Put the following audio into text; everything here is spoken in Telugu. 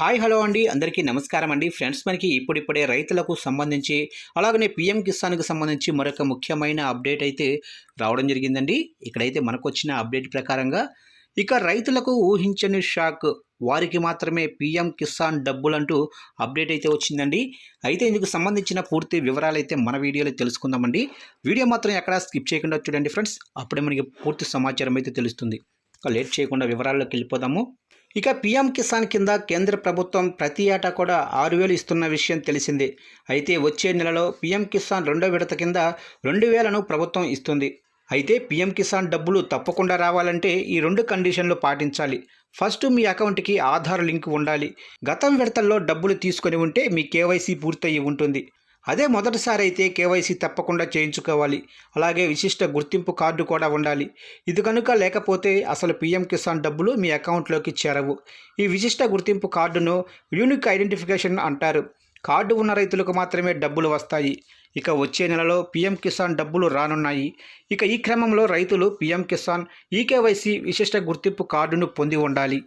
హాయ్ హలో అండి, అందరికీ నమస్కారం అండి. ఫ్రెండ్స్, మనకి ఇప్పుడిప్పుడే రైతులకు సంబంధించి అలాగనే పీఎం కిసాన్కి సంబంధించి మరొక ముఖ్యమైన అప్డేట్ అయితే రావడం జరిగిందండి. ఇక్కడైతే మనకు వచ్చిన అప్డేట్ ప్రకారంగా ఇక రైతులకు ఊహించని షాక్, వారికి మాత్రమే పీఎం కిసాన్ డబ్బులంటూ అప్డేట్ అయితే వచ్చిందండి. అయితే ఇందుకు సంబంధించిన పూర్తి వివరాలు అయితే మన వీడియోలో తెలుసుకుందామండి. వీడియో మాత్రం ఎక్కడా స్కిప్ చేయకుండా చూడండి ఫ్రెండ్స్, అప్పుడే మనకి పూర్తి సమాచారం అయితే తెలుస్తుంది. లేట్ చేయకుండా వివరాల్లోకి వెళ్ళిపోదాము. ఇక పీఎం కిసాన్ కింద కేంద్ర ప్రభుత్వం ప్రతి ఏటా కూడా 6,000 ఇస్తున్న విషయం తెలిసిందే. అయితే వచ్చే నెలలో పీఎం కిసాన్ రెండో విడత కింద 2,000ను ప్రభుత్వం ఇస్తుంది. అయితే పీఎం కిసాన్ డబ్బులు తప్పకుండా రావాలంటే ఈ 2 కండిషన్లు పాటించాలి. ఫస్ట్, మీ అకౌంట్కి ఆధార్ లింక్ ఉండాలి. గతం విడతల్లో డబ్బులు తీసుకొని ఉంటే మీ కేవైసీ పూర్తయి ఉంటుంది. అదే మొదటిసారి అయితే కేవైసీ తప్పకుండా చేయించుకోవాలి. అలాగే విశిష్ట గుర్తింపు కార్డు కూడా ఉండాలి. ఇది కనుక లేకపోతే అసలు పీఎం కిసాన్ డబ్బులు మీ అకౌంట్లోకి చేరవు. ఈ విశిష్ట గుర్తింపు కార్డును యూనిక్ ఐడెంటిఫికేషన్ అంటారు. కార్డు ఉన్న రైతులకు మాత్రమే డబ్బులు వస్తాయి. ఇక వచ్చే నెలలో పీఎం కిసాన్ డబ్బులు రానున్నాయి. ఇక ఈ క్రమంలో రైతులు పీఎం కిసాన్ ఈకేవైసీ విశిష్ట గుర్తింపు కార్డును పొంది ఉండాలి.